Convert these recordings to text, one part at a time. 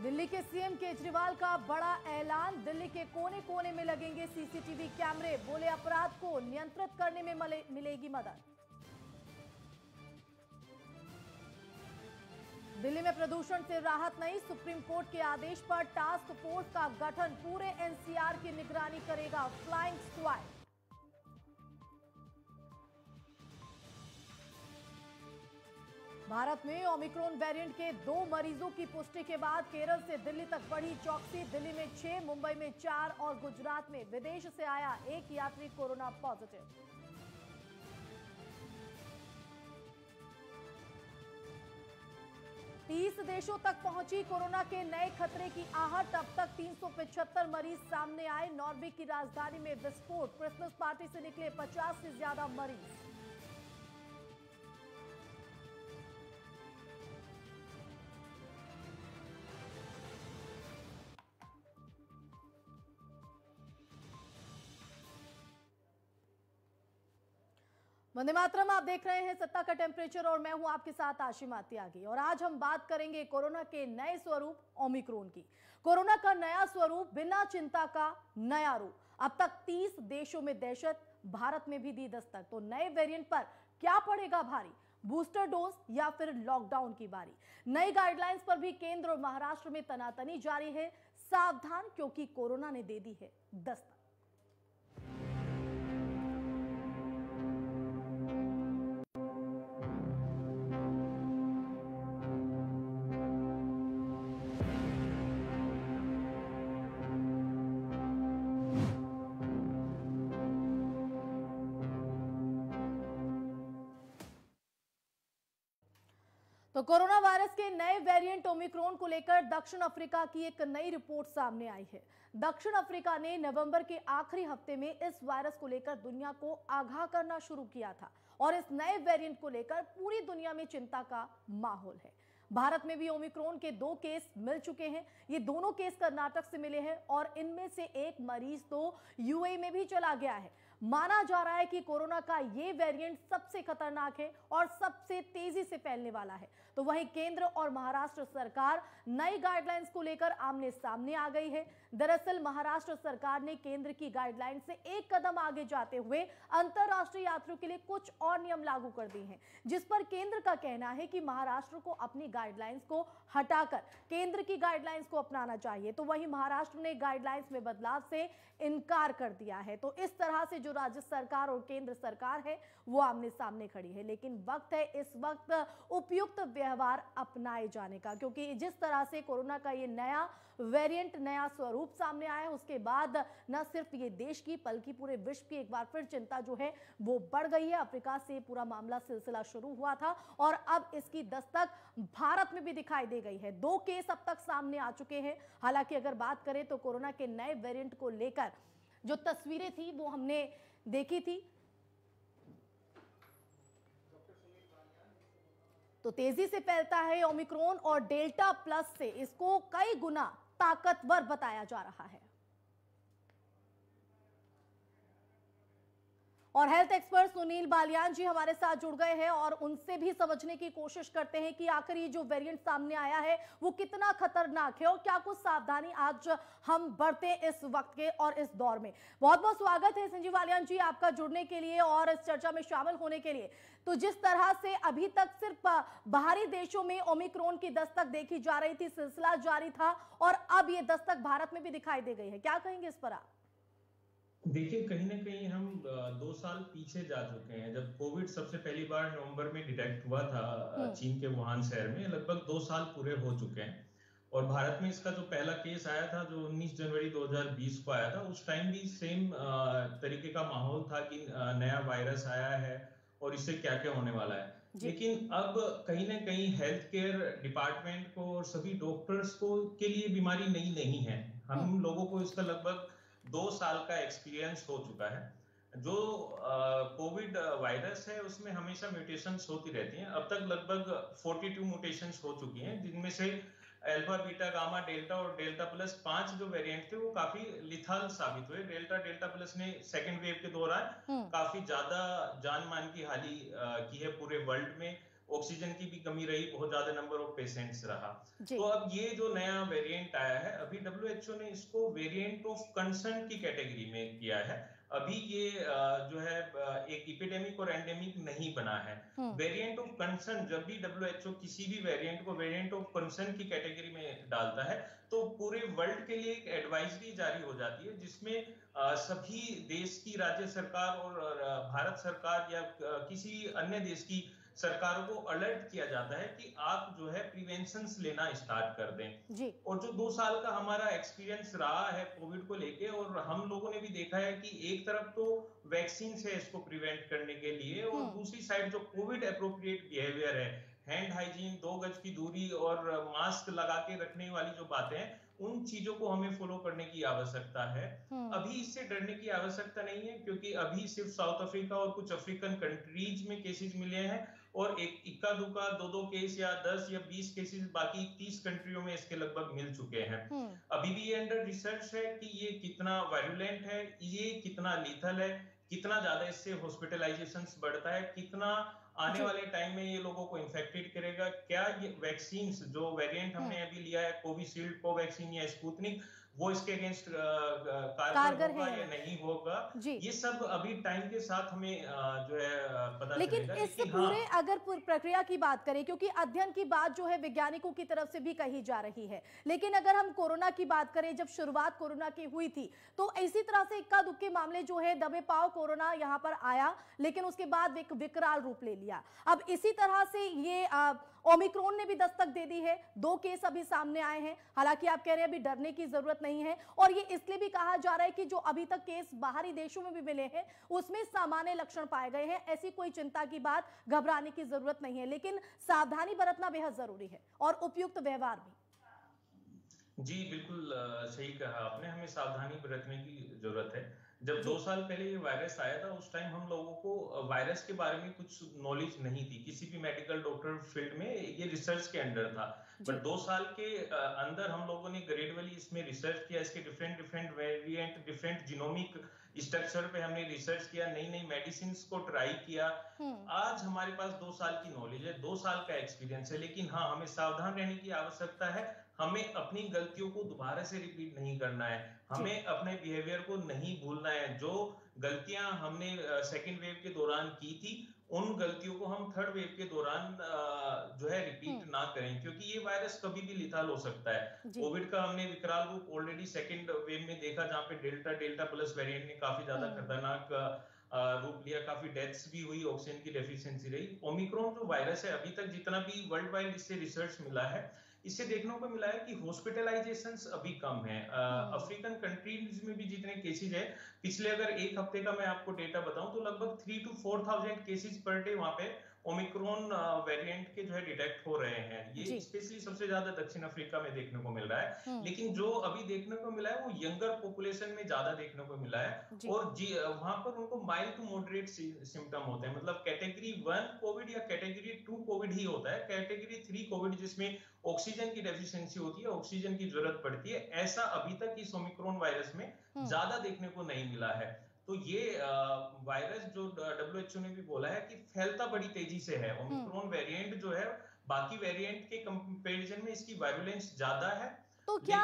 दिल्ली के सीएम केजरीवाल का बड़ा ऐलान। दिल्ली के कोने कोने में लगेंगे सीसीटीवी कैमरे। बोले अपराध को नियंत्रित करने में मिलेगी मदद। दिल्ली में प्रदूषण से राहत नहीं। सुप्रीम कोर्ट के आदेश पर टास्क फोर्स का गठन। पूरे एनसीआर की निगरानी करेगा फ्लाइंग स्क्वाड। भारत में ओमिक्रॉन वेरिएंट के 2 मरीजों की पुष्टि के बाद केरल से दिल्ली तक बढ़ी चौकसी। दिल्ली में 6, मुंबई में 4 और गुजरात में विदेश से आया एक यात्री कोरोना पॉजिटिव। तीस देशों तक पहुंची कोरोना के नए खतरे की आहट। अब तक 375 मरीज सामने आए। नॉर्वे की राजधानी में विस्फोट। क्रिसमस पार्टी से निकले 50 से ज्यादा मरीज। वंदे मातरम, आप देख रहे हैं सत्ता का टेम्परेचर और मैं हूं आपके साथ आशिमा त्यागी। और आज हम बात करेंगे कोरोना के नए स्वरूप ओमिक्रॉन की। कोरोना का नया स्वरूप, बिना चिंता का नया रूप। अब तक 30 देशों में दहशत, भारत में भी दी दस्तक। तो नए वेरिएंट पर क्या पड़ेगा भारी? बूस्टर डोज या फिर लॉकडाउन की बारी? नई गाइडलाइंस पर भी केंद्र और महाराष्ट्र में तनातनी जारी है। सावधान, क्योंकि कोरोना ने दे दी है दस्तक। तो कोरोना वायरस के नए वेरिएंट ओमिक्रॉन को लेकर दक्षिण अफ्रीका की एक नई रिपोर्ट सामने आई है। दक्षिण अफ्रीका ने नवंबर के आखिरी हफ्ते में इस वायरस को लेकर दुनिया को आगाह करना शुरू किया था और इस नए वेरिएंट को लेकर पूरी दुनिया में चिंता का माहौल है। भारत में भी ओमिक्रॉन के 2 केस मिल चुके हैं। ये दोनों केस कर्नाटक से मिले हैं और इनमें से एक मरीज तो यूएई में भी चला गया है। माना जा रहा है कि कोरोना का ये वेरिएंट सबसे खतरनाक है और सबसे तेजी से फैलने वाला है। तो वहीं केंद्र और महाराष्ट्र सरकार नई गाइडलाइंस को लेकर आमने सामने आ गई है। दरअसल महाराष्ट्र सरकार ने केंद्र की गाइडलाइन से एक कदम आगे जाते हुए अंतरराष्ट्रीय यात्रियों के लिए कुछ और नियम लागू कर दिए हैं, जिस पर केंद्र का कहना है कि महाराष्ट्र को अपनी गाइडलाइंस को हटाकर केंद्र की गाइडलाइंस को अपनाना चाहिए। तो वहीं महाराष्ट्र ने गाइडलाइंस में बदलाव से इनकार कर दिया है। तो इस तरह से जो राज्य सरकार और केंद्र सरकार है वो आमने सामने खड़ी है। लेकिन वक्त है इस वक्त उपयुक्त व्यवहार अपनाए जाने का, क्योंकि जिस तरह से कोरोना का ये नया वेरिएंट, नया स्वरूप सामने आया है, उसके बाद न सिर्फ ये देश की बल्कि पूरे विश्व की एक बार फिर चिंता जो है वो बढ़ गई है। अफ्रीका से पूरा मामला सिलसिला शुरू हुआ था और अब इसकी दस्तक भारत में भी दिखाई दे गई है। 2 केस अब तक सामने आ चुके हैं। हालांकि अगर बात करें तो कोरोना के नए वेरिएंट को लेकर जो तस्वीरें थी वो हमने देखी थी, तो तेजी से फैलता है ओमिक्रॉन और डेल्टा प्लस से इसको कई गुना ताकतवर बताया जा रहा है। और हेल्थ एक्सपर्ट सुनील बालियान जी हमारे साथ जुड़ गए हैं और उनसे भी समझने की कोशिश करते हैं कि आखिर ये जो वेरिएंट सामने आया है वो कितना खतरनाक है और क्या कुछ सावधानी आज हम बरतें इस वक्त के और इस दौर में। बहुत बहुत स्वागत है संजीव बालियान जी आपका जुड़ने के लिए और इस चर्चा में शामिल होने के लिए। तो जिस तरह से अभी तक सिर्फ बाहरी देशों में ओमिक्रॉन की दस्तक देखी जा रही थी, सिलसिला जारी था और अब ये दस्तक भारत में भी दिखाई दे गई है, क्या कहेंगे इस पर आप? देखिए, कहीं ना कहीं हम 2 साल पीछे जा चुके हैं। जब कोविड सबसे पहली बार नवंबर में डिटेक्ट हुआ था चीन के वुहान शहर में, लगभग 2 साल पूरे हो चुके हैं। और भारत में इसका जो पहला केस आया था जो 19 जनवरी 2020 को आया था, उस टाइम भी सेम तरीके का माहौल था कि नया वायरस आया है और इससे क्या क्या होने वाला है। लेकिन अब कहीं ना कहीं हेल्थ केयर डिपार्टमेंट को और सभी डॉक्टर्स को के लिए बीमारी नई नहीं है। हम लोगों को इसका लगभग 2 साल का एक्सपीरियंस हो चुका है। जो कोविड वायरस है उसमें हमेशा म्यूटेशंस होती रहती हैं। अब तक लगभग 42 म्यूटेशंस हो चुकी हैं, जिनमें से अल्फा, बीटा, गामा, डेल्टा और डेल्टा प्लस 5 जो वेरिएंट थे वो काफी लिथल साबित हुए। डेल्टा प्लस ने सेकेंड वेव के दौरान काफी ज्यादा जान मान की हानि की है पूरे वर्ल्ड में। ऑक्सीजन की भी कमी रही, बहुत ज्यादा नंबर ऑफ पेशेंट्स रहा। जी। तो अब ये जो नया वेरिएंट आया है, अभी डब्ल्यूएचओ ने इसको वेरिएंट ऑफ कंसर्न की कैटेगरी में किया है। अभी ये जो है एक इपिडेमिक और एंडेमिक नहीं बना है। वेरिएंट ऑफ कंसर्न, जब भी डब्ल्यूएचओ किसी भी वेरिएंट को वेरिएंट ऑफ कंसर्न की कैटेगरी में डालता है तो पूरे वर्ल्ड के लिए एक एडवाइजरी जारी हो जाती है, जिसमें सभी देश की राज्य सरकार और भारत सरकार या किसी अन्य देश की सरकारों को अलर्ट किया जाता है कि आप जो है प्रिवेंशंस लेना स्टार्ट कर दें। जी। और जो 2 साल का हमारा एक्सपीरियंस रहा है कोविड को लेके, और हम लोगों ने भी देखा है कि एक तरफ तो वैक्सीन है इसको प्रिवेंट करने के लिए, और दूसरी साइड जो कोविड अप्रोप्रिएट बिहेवियर है, हैंड हाइजीन, 2 गज की दूरी और मास्क लगा के रखने वाली जो बातें हैं, उन चीजों को हमें फॉलो करने की आवश्यकता है। अभी इससे डरने की आवश्यकता नहीं है, क्योंकि अभी सिर्फ साउथ अफ्रीका और कुछ अफ्रीकन कंट्रीज में केसेस मिले हैं, और एक इक्का दुक्का 2-2 केस या 10 या 20 केसेस बाकी 30 कंट्रियों में इसके लगभग मिल चुके हैं। अभी भी ये अंडर रिसर्च है कि ये कितना वायरुलेंट है, ये कितना लीथल है, कितना ज्यादा इससे हॉस्पिटलाइजेशंस बढ़ता है, कितना आने वाले टाइम में ये लोगों को इन्फेक्टेड करेगा, क्या ये वैक्सीन जो वेरिएंट हमने अभी लिया है कोविशील्ड, कोवैक्सीन या स्पुतनिक, वो इसके अगेंस्ट कारगर होगा या नहीं होगा, ये सब अभी टाइम के साथ हमें जो है पता लेकिन चलेगा। इस पूरे अगर प्रक्रिया की बात करें, क्योंकि अध्ययन की बात जो है वैज्ञानिकों की तरफ से भी कही जा रही है, लेकिन अगर हम कोरोना की बात करें, जब शुरुआत कोरोना की हुई थी तो इसी तरह से इक्का दुक्के मामले जो है दबे पाव कोरोना यहाँ पर आया, लेकिन उसके बाद एक विकराल रूप ले लिया। अब इसी तरह से ये ओमिक्रॉन ने भी दस्तक दे दी है, 2 केस अभी सामने आए हैं। हालांकि आप कह रहे हैं अभी डरने की जरूरत नहीं है, और ये इसलिए भी कहा जा रहा है कि जो अभी तक केस बाहरी देशों में भी मिले हैं उसमें सामान्य लक्षण पाए गए हैं, ऐसी कोई चिंता की बात, घबराने की जरूरत नहीं है, लेकिन सावधानी बरतना बेहद जरूरी है और उपयुक्त व्यवहार भी। जी बिल्कुल सही कहा आपने, हमें सावधानी बरतने की जरूरत है। जब 2 साल पहले ये वायरस आया था, उस टाइम हम लोगों को वायरस के बारे में कुछ नॉलेज नहीं थी, किसी भी मेडिकल डॉक्टर फील्ड में ये रिसर्च के अंडर था। बट 2 साल के अंदर हम लोगों ने ग्रेजुअली इसमें रिसर्च किया, इसके different variant, different genomic structure पे हमने रिसर्च किया, नई नई मेडिसिन को ट्राई किया। आज हमारे पास 2 साल की नॉलेज है, 2 साल का एक्सपीरियंस है, लेकिन हाँ, हमें सावधान रहने की आवश्यकता है। हमें अपनी गलतियों को दोबारा से रिपीट नहीं करना है, हमें अपने बिहेवियर को नहीं भूलना है। जो गलतियां हमने सेकेंड वेव के दौरान की थी, उन गलतियों को हम थर्ड वेव के दौरान जो है रिपीट ना करें, क्योंकि ये वायरस कभी भी लिथल हो सकता है। कोविड का हमने विकराल रूप ऑलरेडी सेकेंड वेव में देखा, जहां पे डेल्टा प्लस वेरिएंट ने काफी ज्यादा खतरनाक रूप लिया, काफी डेथ्स भी हुई, ऑक्सीजन की डेफिशिएंसी रही। ओमिक्रॉन जो वायरस है, अभी तक जितना भी वर्ल्ड वाइड इससे रिसर्च मिला है, इससे देखने को मिला है कि हॉस्पिटलाइजेशंस अभी कम है। अफ्रीकन कंट्रीज में भी जितने केसेस है, पिछले अगर 1 हफ्ते का मैं आपको डेटा बताऊं तो लगभग 3 to 4,000 केसेस पर डे वहां पे ओमिक्रॉन वेरिएंट के जो है डिटेक्ट हो रहे हैं। ये स्पेशली सबसे ज्यादा दक्षिण अफ्रीका में देखने को मिल रहा है, लेकिन जो अभी देखने को मिला है वो यंगर पॉपुलेशन में ज्यादा देखने को मिला है, और वहां पर उनको माइल्ड टू मॉडरेट सिम्टम होते हैं, मतलब कैटेगरी 1 कोविड या कैटेगरी 2 कोविड ही होता है। कैटेगरी 3 कोविड जिसमें ऑक्सीजन की डेफिशिएंसी होती है, ऑक्सीजन की जरूरत पड़ती है, ऐसा अभी तक इस ओमिक्रॉन वायरस में ज्यादा देखने को नहीं मिला है। तो ये वायरस जो डब्ल्यूएचओ ने भी बोला है कि फैलता बड़ी तेजी से है। ओमिक्रॉन वेरिएंट जो है बाकी वेरिएंट के कंपैरिजन में इसकी वायरुलेंस ज्यादा है, तो क्या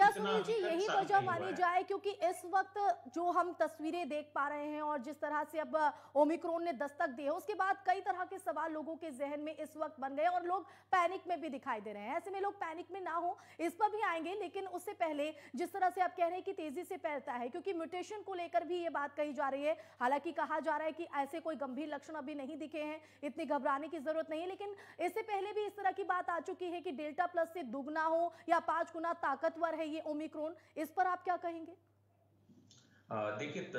सुनील जी यही वजह मानी जाए, क्योंकि इस वक्त जो हम तस्वीरें देख पा रहे हैं और जिस तरह से अब ओमिक्रॉन ने दस्तक दी है, उसके बाद कई तरह के सवाल लोगों के जहन में इस वक्त बन गए और लोग पैनिक में भी दिखाई दे रहे हैं। ऐसे में लोग पैनिक में ना हो, इस पर भी आएंगे, लेकिन उससे पहले जिस तरह से आप कह रहे हैं कि तेजी से फैलता है, क्योंकि म्यूटेशन को लेकर भी ये बात कही जा रही है। हालांकि कहा जा रहा है कि ऐसे कोई गंभीर लक्षण अभी नहीं दिखे हैं, इतनी घबराने की जरूरत नहीं है, लेकिन इससे पहले भी इस तरह की बात आ चुकी है कि डेल्टा प्लस से दुगना हो या 5 गुना ताकतवर है ये ओमिक्रॉन, इस पर आप क्या कहेंगे? देखिए,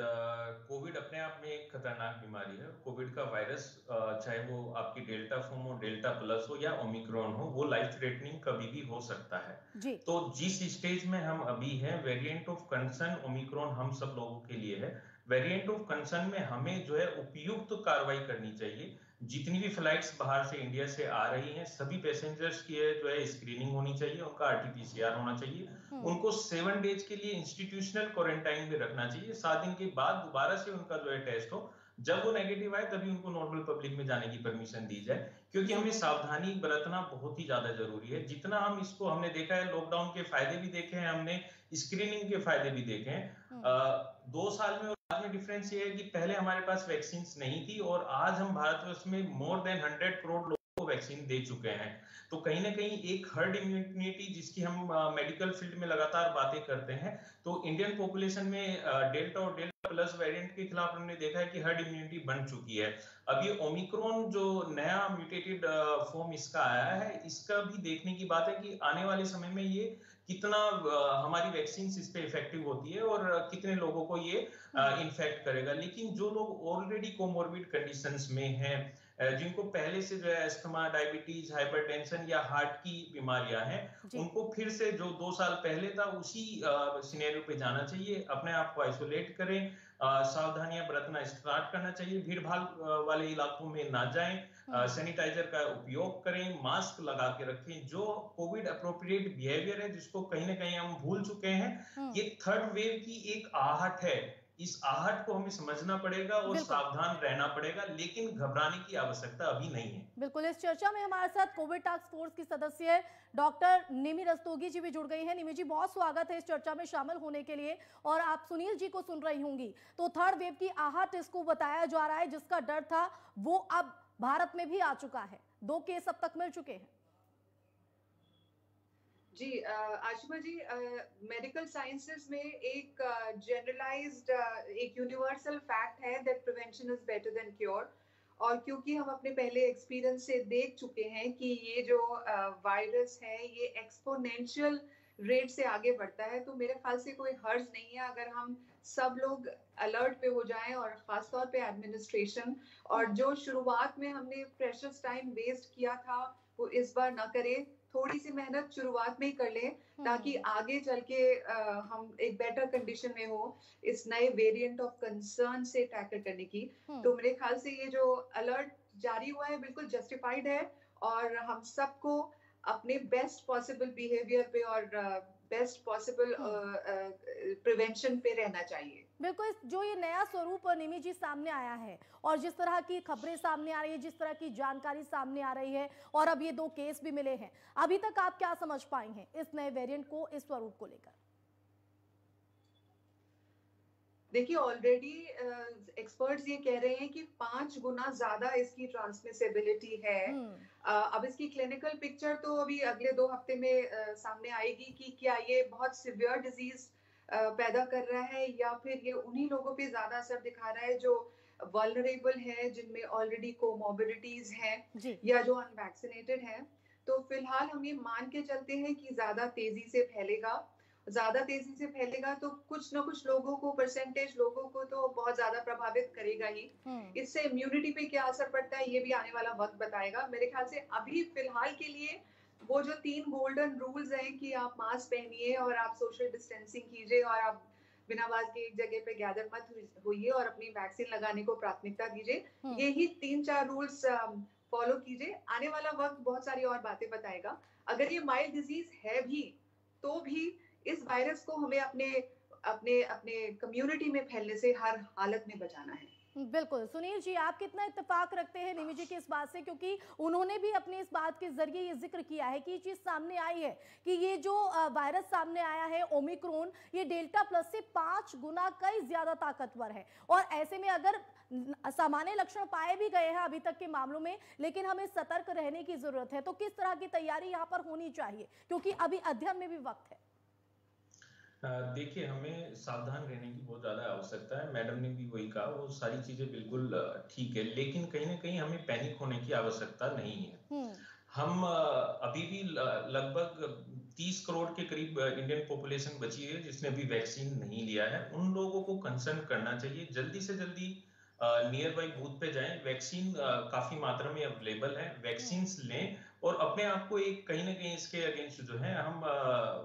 कोविड अपने आप में एक खतरनाक बीमारी है। कोविड का वायरस चाहे वो आपकी डेल्टा फॉर्म हो, डेल्टा प्लस हो या ओमिक्रॉन हो, वो लाइफ थ्रेटनिंग कभी भी हो सकता है। तो जिस स्टेज में हम अभी हैं, वेरिएंट ऑफ कंसर्न ओमिक्रॉन हम सब लोगों के लिए है। वेरिएंट ऑफ कंसर्न में हमें जो है उपयुक्त कार्रवाई करनी चाहिए। जितनी भी फ्लाइट्स बाहर से इंडिया से आ रही हैं, सभी पैसेंजर्स की जो है स्क्रीनिंग होनी चाहिए, उनका आरटीपीसीआर होना चाहिए, उनको 7 डेज के लिए इंस्टीट्यूशनल क्वारंटाइन में रखना चाहिए, 7 दिन के बाद दोबारा से उनका जो है टेस्ट हो। जब वो नेगेटिव आए तभी उनको नॉर्मल पब्लिक में जाने की परमिशन दी जाए, क्योंकि जी। हमें सावधानी बरतना बहुत ही ज्यादा जरूरी है। जितना हम इसको हमने देखा है, लॉकडाउन के फायदे भी देखे हैं हमने, स्क्रीनिंग के फायदे भी देखे हैं। हम्म। 2 साल में और आज में डिफरेंस ये है कि पहले हमारे पास वैक्सीन नहीं थी और आज हम भारतवर्ष में मोर देन 100 करोड़ लोगों को वैक्सीन दे चुके हैं। तो कहीं ना कहीं एक हर्ड इम्यूनिटी जिसकी हम मेडिकल फील्ड में लगातार बातें करते हैं, तो इंडियन पॉपुलेशन में डेल्टा और डेल्टा प्लस वेरिएंट के खिलाफ हमने देखा है कि हर्ड इम्यूनिटी बन चुकी है। अब ये ओमिक्रॉन जो नया म्यूटेटेड फॉर्म इसका आया है, इसका भी देखने की बात है कि आने वाले समय में ये कितना हमारी वैक्सीन इस पे इफेक्टिव होती है और कितने लोगों को ये इन्फेक्ट करेगा। लेकिन जो लोग ऑलरेडी कोमोर्बिड कंडीशंस में हैं, जिनको पहले से जो है अस्थमा, डायबिटीज, हाइपरटेंशन या हार्ट की बीमारियां हैं, जी। उनको फिर से जो 2 साल पहले था उसी सिनेरियो पे जाना चाहिए। अपने आप को आइसोलेट करें, सावधानियां बरतना स्टार्ट करना चाहिए, भीड़ भाड़ वाले इलाकों में ना जाएं, सैनिटाइजर का उपयोग करें, मास्क लगा के रखें। जो कोविड अप्रोप्रिएट बिहेवियर है जिसको कहीं ना कहीं हम भूल चुके हैं, ये थर्ड वेव की एक आहट है। इस आहट को हमें समझना पड़ेगा और बिल्कुल। सावधान रहना पड़ेगा, लेकिन घबराने की आवश्यकता अभी नहीं है। बिल्कुल, इस चर्चा में हमारे साथ कोविड टास्क फोर्स की सदस्य डॉक्टर निमि रस्तोगी जी भी जुड़ गई हैं। निमि जी, बहुत स्वागत है इस चर्चा में शामिल होने के लिए। और आप सुनील जी को सुन रही होंगी, तो थर्ड वेव की आहट इसको बताया जा रहा है, जिसका डर था वो अब भारत में भी आ चुका है। 2 केस अब तक मिल चुके हैं। जी आशिमा जी, मेडिकल साइंसेस में एक जनरलाइज्ड एक यूनिवर्सल फैक्ट है that prevention is better than cure. और क्योंकि हम अपने पहले एक्सपीरियंस से देख चुके हैं कि ये जो वायरस है ये एक्सपोनेंशियल रेट से आगे बढ़ता है, तो मेरे ख्याल से कोई हर्ज नहीं है अगर हम सब लोग अलर्ट पे हो जाएं, और खासतौर पे एडमिनिस्ट्रेशन। और जो शुरुआत में हमने प्रेशियस टाइम वेस्ट किया था वो इस बार ना करें। थोड़ी सी मेहनत शुरुआत में ही कर लें ताकि आगे चल के हम एक बेटर कंडीशन में हो इस नए वेरिएंट ऑफ कंसर्न से टैकल करने की। तो मेरे ख्याल से ये जो अलर्ट जारी हुआ है बिल्कुल जस्टिफाइड है, और हम सबको अपने बेस्ट पॉसिबल बिहेवियर पे और बेस्ट पॉसिबल प्रिवेंशन पे रहना चाहिए। बिल्कुल, जो ये नया स्वरूप निमि जी सामने आया है और जिस तरह की खबरें सामने आ रही है, जिस तरह की जानकारी सामने आ रही है, और अब ये 2 केस भी मिले हैं, अभी तक आप क्या समझ पाई हैं इस नए वेरिएंट को, इस स्वरूप को लेकर? देखिए, ऑलरेडी एक्सपर्ट्स ये कह रहे हैं कि 5 गुना ज्यादा इसकी ट्रांसमिसिबिलिटी है। अब इसकी क्लिनिकल पिक्चर तो अभी अगले 2 हफ्ते में सामने आएगी कि क्या ये बहुत सिवियर डिजीज पैदा कर रहा है या फिर ये उन्हीं लोगों पे ज्यादा असर दिखा रहा है जो वल्नरेबल है, जिनमें ऑलरेडी कोमोर्बिडिटीज हैं या जो अनवैक्सीनेटेड हैं। तो फिलहाल हम ये मान के चलते हैं कि ज्यादा तेजी से फैलेगा। तो कुछ ना कुछ लोगों को, परसेंटेज लोगों को तो बहुत ज्यादा प्रभावित करेगा ही। इससे इम्यूनिटी पे क्या असर पड़ता है ये भी आने वाला वक्त बताएगा। मेरे ख्याल से अभी फिलहाल के लिए वो जो 3 गोल्डन रूल्स हैं कि आप मास्क पहनिए और आप सोशल डिस्टेंसिंग कीजिए और आप बिना मास्क के एक जगह पे गैदर मत होइए और अपनी वैक्सीन लगाने को प्राथमिकता दीजिए, यही 3-4 रूल्स फॉलो कीजिए। आने वाला वक्त बहुत सारी और बातें बताएगा। अगर ये माइल्ड डिजीज है भी तो भी इस वायरस को हमें अपने अपने अपने कम्युनिटी में फैलने से हर हालत में बचाना है। बिल्कुल। सुनील जी, आप कितना इत्तेफाक रखते हैं निमि जी की इस बात से, क्योंकि उन्होंने भी अपने इस बात के जरिए ये जिक्र किया है कि ये चीज सामने आई है कि ये जो वायरस सामने आया है ओमिक्रॉन, ये डेल्टा प्लस से 5 गुना कई ज्यादा ताकतवर है। और ऐसे में अगर सामान्य लक्षण पाए भी गए हैं अभी तक के मामलों में, लेकिन हमें सतर्क रहने की जरूरत है। तो किस तरह की तैयारी यहाँ पर होनी चाहिए, क्योंकि अभी अध्ययन में भी वक्त है? देखिए, हमें सावधान रहने की बहुत ज्यादा आवश्यकता है। मैडम ने भी वही कहा, वो सारी चीजें बिल्कुल ठीक है, लेकिन कहीं ना कहीं हमें पैनिक होने की आवश्यकता नहीं है। हम अभी भी लगभग 30 करोड़ के करीब इंडियन पॉपुलेशन बची है जिसने अभी वैक्सीन नहीं लिया है। उन लोगों को कंसर्न करना चाहिए, जल्दी से जल्दी नियर बाई बूथ पे जाएं। वैक्सीन काफी मात्रा में अवेलेबल है, वैक्सीन लें और अपने आप को एक कहीं ना कहीं इसके अगेंस्ट जो है हम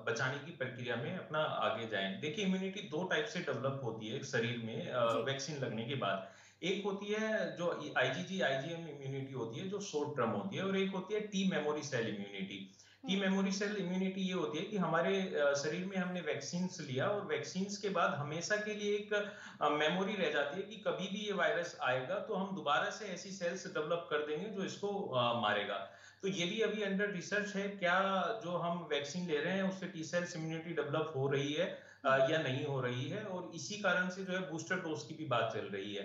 बचाने की प्रक्रिया में अपना आगे जाएं। देखिए, इम्यूनिटी 2 टाइप से डेवलप होती है शरीर में वैक्सीन लगने के बाद। एक होती है जो IgG IgM इम्यूनिटी होती है जो शॉर्ट टर्म होती है, और एक होती है T memory cell immunity. T memory cell immunity ये होती है कि हमारे शरीर में हमने वैक्सीन लिया और वैक्सीन के बाद हमेशा के लिए एक मेमोरी रह जाती है कि कभी भी ये वायरस आएगा तो हम दोबारा से ऐसी सेल्स डेवलप कर देंगे जो इसको मारेगा। तो ये भी अभी अंडर रिसर्च है, क्या जो हम वैक्सीन ले रहे हैं उससे टी सेल्स इम्यूनिटी डेवलप हो रही है या नहीं हो रही है, और इसी कारण से जो है बूस्टर डोज की भी बात चल रही है।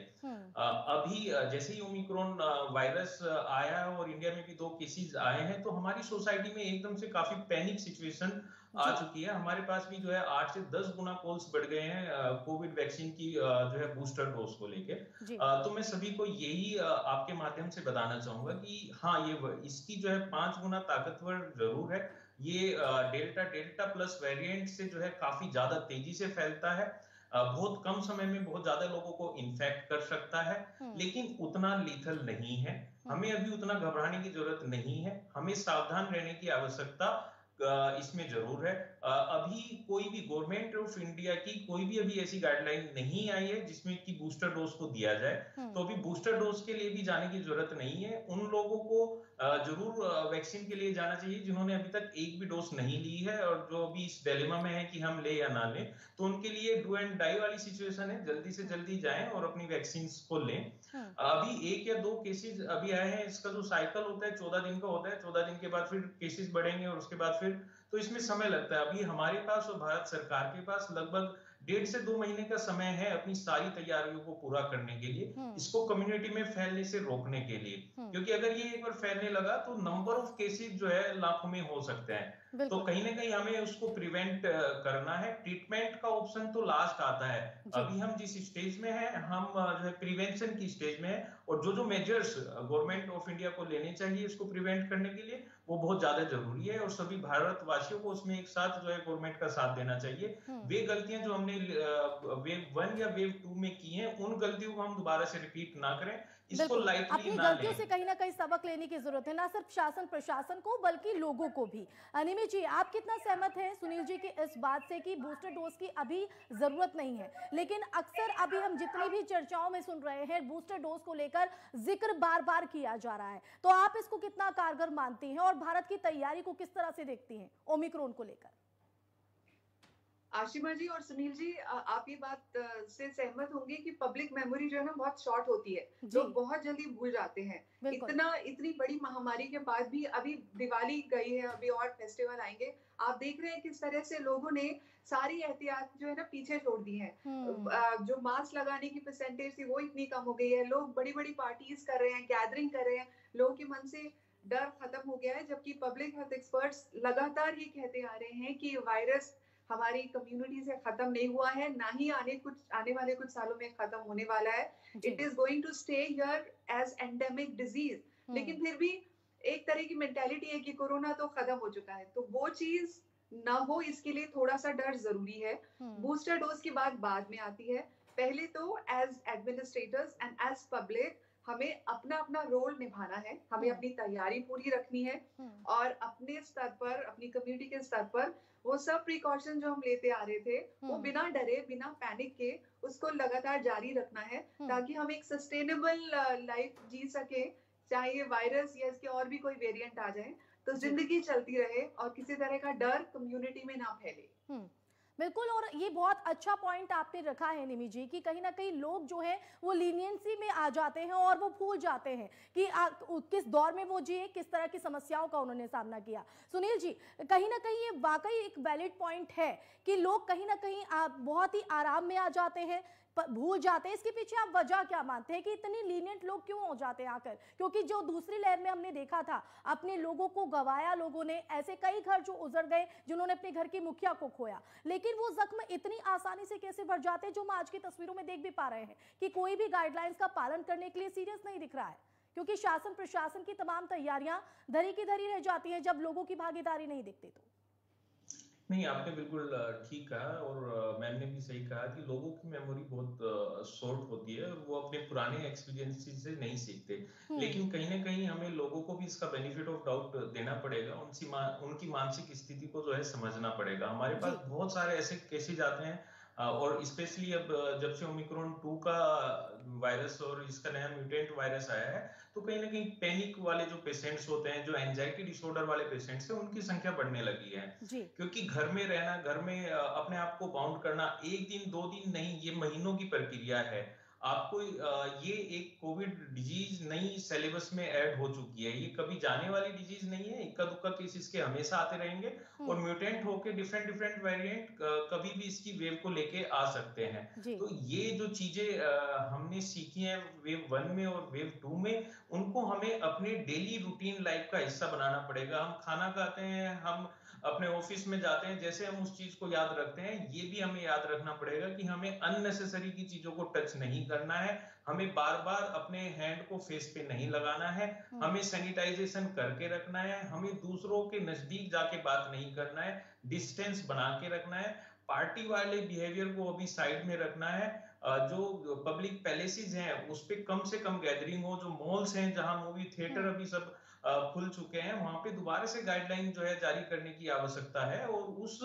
अभी जैसे ही ओमिक्रॉन वायरस आया है और इंडिया में भी 2 केसेस आए हैं, तो हमारी सोसाइटी में एकदम से काफी पैनिक सिचुएशन आ चुकी है। हमारे पास भी जो है 8 से 10 गुना कॉल्स बढ़ गए हैं कोविड वैक्सीन की जो है बूस्टर डोज को लेके। तो मैं सभी को यही आपके माध्यम से बताना चाहूंगा कि हाँ, ये इसकी जो है 5 गुना ताकतवर जरूर है। ये डेल्टा प्लस वेरिएंट से जो है काफी ज्यादा तेजी से फैलता है, बहुत कम समय में बहुत ज्यादा लोगों को इन्फेक्ट कर सकता है, लेकिन उतना लीथल नहीं है। हमें अभी उतना घबराने की जरूरत नहीं है, हमें सावधान रहने की आवश्यकता इसमें जरूर है। अभी कोई भी गवर्नमेंट ऑफ इंडिया की कोई भी अभी ऐसी गाइडलाइन नहीं आई है जिसमें कि बूस्टर डोज को दिया जाए, तो अभी बूस्टर डोज के लिए भी जाने की जरूरत नहीं है। उन लोगों को जरूर वैक्सीन के लिए जाना चाहिए जिन्होंने अभी तक एक भी डोज नहीं ली है और जो अभी इस डिलेमा में है कि हम ले या ना लें, तो उनके लिए डू एंड डाई वाली सिचुएशन है, जल्दी से जल्दी जाएं और अपनी वैक्सीन को लें। अभी 1 या 2 केसेस अभी आए हैं, इसका जो साइकिल होता है 14 दिन का होता है, 14 दिन के बाद फिर केसेस बढ़ेंगे और उसके बाद फिर, तो इसमें समय लगता है। अभी हमारे पास और भारत सरकार के पास लगभग 1.5 से 2 महीने का समय है अपनी सारी तैयारियों को पूरा करने के लिए, इसको कम्युनिटी में फैलने से रोकने के लिए, क्योंकि अगर ये एक बार फैलने लगा तो नंबर ऑफ केसेस जो है लाखों में हो सकते हैं। तो कहीं ना कहीं हमें उसको प्रिवेंट करना है। ट्रीटमेंट का ऑप्शन तो लास्ट आता है। अभी हम जिस स्टेज में है, हम जो है प्रिवेंशन की स्टेज में है, और जो मेजर्स गवर्नमेंट ऑफ इंडिया को लेने चाहिए इसको प्रिवेंट करने के लिए, वो बहुत ज्यादा जरूरी है, और सभी भारतवासियों को उसमें एक साथ जो है गवर्नमेंट का साथ देना चाहिए। वे गलतियां जो हमने वेव 1 या वेव 2 में की हैं, उन गलतियों को हम दोबारा से रिपीट ना करें, इसको लाइटली अपनी ना गलतियों लें। से कहीं ना कहीं सबक लेने की जरूरत है, ना सिर्फ शासन प्रशासन को बल्कि लोगों को भी। अनिमी जी, आप कितना सहमत हैं सुनील जी की इस बात से कि बूस्टर डोज की अभी जरूरत नहीं है, लेकिन अक्सर अभी हम जितनी भी चर्चाओं में सुन रहे हैं बूस्टर डोज को लेकर जिक्र बार बार किया जा रहा है, तो आप इसको कितना कारगर मानती हैं और भारत की तैयारी को किस तरह से देखती हैं ओमिक्रॉन को लेकर? आशिमा जी और सुनील जी, आप ये बात से सहमत होंगे कि पब्लिक मेमोरी जो है ना बहुत शॉर्ट होती है, लोग बहुत जल्दी भूल जाते हैं। इतनी बड़ी महामारी के बाद भी अभी दिवाली गई है, अभी और फेस्टिवल आएंगे, आप देख रहे हैं किस तरह से लोगों ने सारी एहतियात जो है ना पीछे छोड़ दी है। जो मास्क लगाने की परसेंटेज थी वो इतनी कम हो गई है, लोग बड़ी बड़ी पार्टीज कर रहे हैं, गैदरिंग कर रहे हैं, लोगों के मन से डर खत्म हो गया है। जबकि पब्लिक हेल्थ एक्सपर्ट्स लगातार ये कहते आ रहे हैं कि वायरस हमारी कम्युनिटी से खत्म नहीं हुआ है, ना ही आने वाले कुछ सालों में खत्म होने वाला है। It is going to stay here as endemic disease. लेकिन फिर भी एक तरह की मेंटालिटी है कि कोरोना तो खत्म हो चुका है, तो वो चीज ना हो इसके लिए थोड़ा सा डर जरूरी है। बूस्टर डोज की बात बाद में आती है। पहले तो as administrators and as public हमें अपना अपना रोल निभाना है, हमें अपनी तैयारी पूरी रखनी है, और अपने स्तर पर, अपनी कम्युनिटी के स्तर पर वो सब प्रिकॉशन जो हम लेते आ रहे थे वो बिना डरे, बिना पैनिक के उसको लगातार जारी रखना है, ताकि हम एक सस्टेनेबल लाइफ जी सके। चाहे ये वायरस या इसके और भी कोई वेरिएंट आ जाए, तो जिंदगी चलती रहे और किसी तरह का डर कम्युनिटी में ना फैले। बिल्कुल, और ये बहुत अच्छा पॉइंट आपने रखा है निमी जी कि कहीं ना कहीं लोग जो हैं वो लीनियंसी में आ जाते हैं और वो भूल जाते हैं कि किस दौर में वो जिए, किस तरह की समस्याओं का उन्होंने सामना किया। सुनील जी, कहीं ना कहीं ये वाकई एक वैलिड पॉइंट है कि लोग कहीं ना कहीं बहुत ही आराम में आ जाते हैं, भूल जाते हैं। इसके पीछे आप वजह क्या मानते हैं कि इतने लीनियंट लोग क्यों हो जाते हैं आकर? क्योंकि जो दूसरी लहर में हमने देखा था, अपने लोगों को गवाया, लोगों ने ऐसे कई घर जो उजड़ गए, जिन्होंने अपने घर की मुखिया को खोया, लेकिन वो जख्म इतनी आसानी से कैसे भर जाते हैं, जो हम आज की तस्वीरों में देख भी पा रहे हैं कि कोई भी गाइडलाइंस का पालन करने के लिए सीरियस नहीं दिख रहा है, क्योंकि शासन प्रशासन की तमाम तैयारियां धरी की धरी रह जाती हैं जब लोगों की भागीदारी नहीं दिखती। तो नहीं, आपने बिल्कुल ठीक कहा, और मैम ने भी सही कहा कि लोगों की मेमोरी बहुत शॉर्ट होती है और वो अपने पुराने एक्सपीरियंसेस से नहीं सीखते। लेकिन कहीं ना कहीं हमें लोगों को भी इसका बेनिफिट ऑफ डाउट देना पड़ेगा, उनकी मानसिक स्थिति को जो है समझना पड़ेगा। हमारे पास बहुत सारे ऐसे केसेज आते हैं और स्पेशली अब जब से ओमिक्रॉन 2 का वायरस और इसका नया म्यूटेंट वायरस आया है, तो कहीं ना कहीं पैनिक वाले जो पेशेंट्स होते हैं, जो एंजाइटी डिसऑर्डर वाले पेशेंट्स हैं, उनकी संख्या बढ़ने लगी है। क्योंकि घर में रहना, घर में अपने आप को बाउंड करना, एक दिन 2 दिन नहीं, ये महीनों की प्रक्रिया है। आपको ये एक कोविड डिजीज नई सिलेबस में ऐड हो चुकी है। ये कभी जाने वाली डिजीज नहीं है, इक्का दुक्का केस इसके हमेशा आते रहेंगे और म्यूटेंट होके डिफरेंट डिफरेंट वेरिएंट कभी भी इसकी वेव को लेके आ सकते हैं। तो ये जो चीजें हमने सीखी हैं वेव 1 में और वेव 2 में, उनको हमें अपने डेली रूटीन लाइफ का हिस्सा बनाना पड़ेगा। हम खाना खाते हैं, हम अपने ऑफिस में जाते हैं, जैसे हम उस चीज को याद रखते हैं, ये भी हमें याद रखना पड़ेगा कि हमें अननेसेसरी की चीजों को टच नहीं करना है, हमें बार बार अपने हैंड को फेस पे नहीं लगाना है, हमें सैनिटाइजेशन करके रखना है, हमें दूसरों के नजदीक जाके बात नहीं करना है, डिस्टेंस बना के रखना है, पार्टी वाले बिहेवियर को अभी साइड में रखना है। जो पब्लिक पैलेसेस हैं उस पे कम से कम गैदरिंग हो। जो मॉल्स हैं जहां मूवी थिएटर अभी सब खुल चुके हैं, वहां पे दोबारा से गाइडलाइन जो है जारी करने की आवश्यकता है। और उस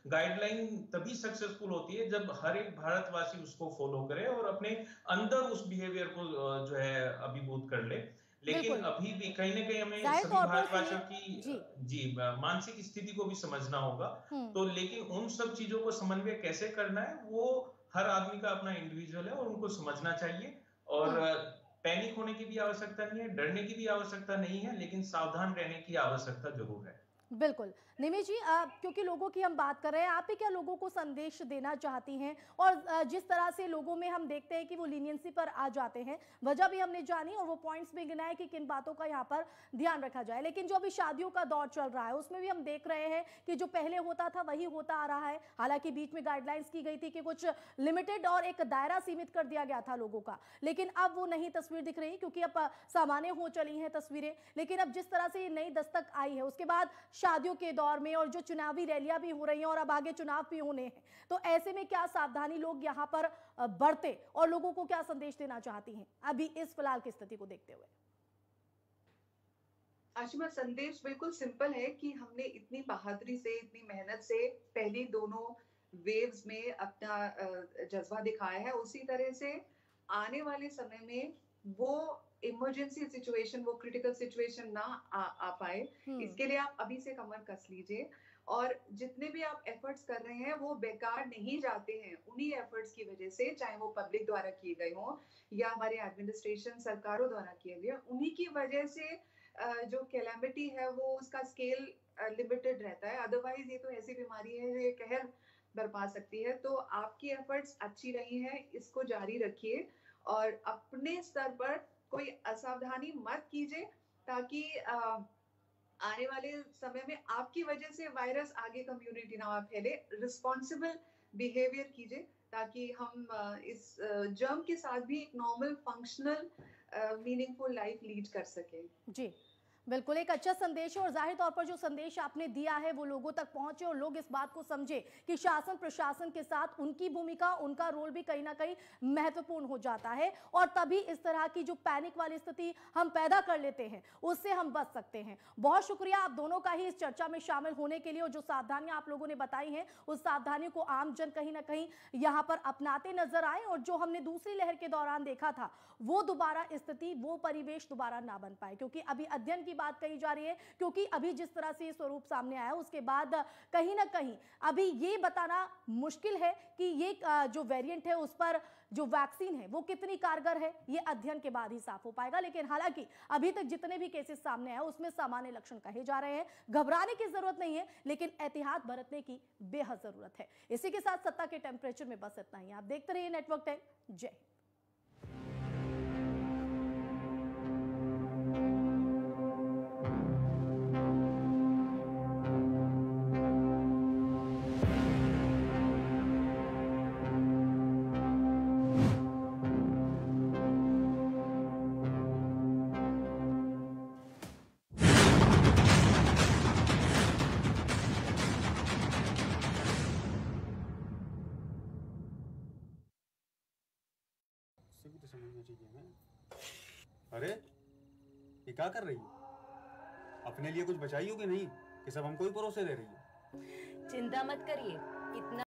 गाइडलाइन तभी सक्सेसफुल होती है जब हर एक भारतवासी उसको फॉलो करे और अपने अंदर उस बिहेवियर को जो है अभिभूत कर ले। लेकिन अभी भी कहीं ना कहीं हमें सभी भारतवासियों की जी मानसिक स्थिति को भी समझना होगा। तो लेकिन उन सब चीजों को समन्वय कैसे करना है, वो हर आदमी का अपना इंडिविजुअल है और उनको समझना चाहिए। और पैनिक होने की भी आवश्यकता नहीं है, डरने की भी आवश्यकता नहीं है, लेकिन सावधान रहने की आवश्यकता जरूर है। बिल्कुल। निमि जी, क्योंकि लोगों की हम बात कर रहे हैं, आप भी क्या लोगों को संदेश देना चाहती हैं? और जिस तरह से लोगों में हम देखते हैं कि वो लीनियंसी पर आ जाते हैं, वजह भी हमने जानी और वो पॉइंट्स भी गिनाए कि किन बातों का यहाँ पर ध्यान रखा जाए। लेकिन जो अभी शादियों का दौर चल रहा है, उसमें भी हम देख रहे हैं कि जो पहले होता था वही होता आ रहा है। हालांकि बीच में गाइडलाइंस की गई थी कि कुछ लिमिटेड और एक दायरा सीमित कर दिया गया था लोगों का, लेकिन अब वो नई तस्वीर दिख रही, क्योंकि अब सामान्य हो चली हैं तस्वीरें। लेकिन अब जिस तरह से ये नई दस्तक आई है, उसके बाद शादियों के दौर में और जो चुनावी रैलियां भी हो रही हैं और अब आगे चुनाव भी होने हैं, तो ऐसे में क्या सावधानी लोग यहां पर बरते और लोगों को क्या संदेश देना चाहती हैं अभी इस फिलहाल की स्थिति को देखते हुए? आशिमा, संदेश बिल्कुल सिंपल है कि हमने इतनी बहादुरी से, इतनी मेहनत से पहली दोनों वेव्स में अपना जज्बा दिखाया है, उसी तरह से आने वाले समय में वो इमरजेंसी सिचुएशन, वो क्रिटिकल सिचुएशन ना आ पाए, इसके लिए आप अभी से कमर कस लीजिए। और जितने भी आप एफर्ट्स कर रहे हैं वो बेकार नहीं जाते हैं। उन्हीं एफर्ट्स की वजह से, चाहे वो पब्लिक द्वारा किए गए हों या हमारे एडमिनिस्ट्रेशन सरकारों द्वारा किए गए, उन्हीं की वजह से जो कैलेमिटी है वो उसका स्केल लिमिटेड रहता है। अदरवाइज ये तो ऐसी बीमारी है जो ये कहर बरपा सकती है। तो आपकी एफर्ट्स अच्छी रही हैं, इसको जारी रखिए और अपने स्तर पर कोई असावधानी मत कीजिए, ताकि आने वाले समय में आपकी वजह से वायरस आगे कम्युनिटी ना फैले। रिस्पॉन्सिबल बिहेवियर कीजिए ताकि हम इस जर्म के साथ भी एक normal functional meaningful life lead कर सकें। जी बिल्कुल, एक अच्छा संदेश है और जाहिर तौर पर जो संदेश आपने दिया है वो लोगों तक पहुंचे और लोग इस बात को समझे कि शासन प्रशासन के साथ उनकी भूमिका, उनका रोल भी कहीं ना कहीं महत्वपूर्ण हो जाता है और तभी इस तरह की जो पैनिक वाली स्थिति हम पैदा कर लेते हैं उससे हम बच सकते हैं। बहुत शुक्रिया आप दोनों का ही इस चर्चा में शामिल होने के लिए और जो सावधानियां आप लोगों ने बताई हैं उस सावधानियों को आमजन कहीं ना कहीं यहाँ पर अपनाते नजर आए और जो हमने दूसरी लहर के दौरान देखा था वो दोबारा स्थिति, वो परिवेश दोबारा ना बन पाए। क्योंकि अभी अध्ययन की बात कही जा रही है, क्योंकि अभी जिस तरह से स्वरूप सामने आया उसके बाद कहीं ना कहीं अभी ये बताना मुश्किल है कि ये जो वेरिएंट है उस पर जो वैक्सीन है वो कितनी कारगर है, ये अध्ययन के बाद ही साफ हो पाएगा। लेकिन हालांकि अभी तक जितने भी केसेस सामने आए उसमें सामान्य लक्षण कहे जा रहे हैं, घबराने की जरूरत नहीं है, लेकिन एहतियात बरतने की बेहद जरूरत है। इसी के साथ सत्ता के टेम्परेचर में बस इतना ही। आप देखते रहिए नेटवर्क 10। जय हिंद। भी तो समझना चाहिए ना। अरे ये क्या कर रही है? अपने लिए कुछ बचाई हो कि नहीं कि सब हमको ही परोसे दे रही है? चिंता मत करिए, इतना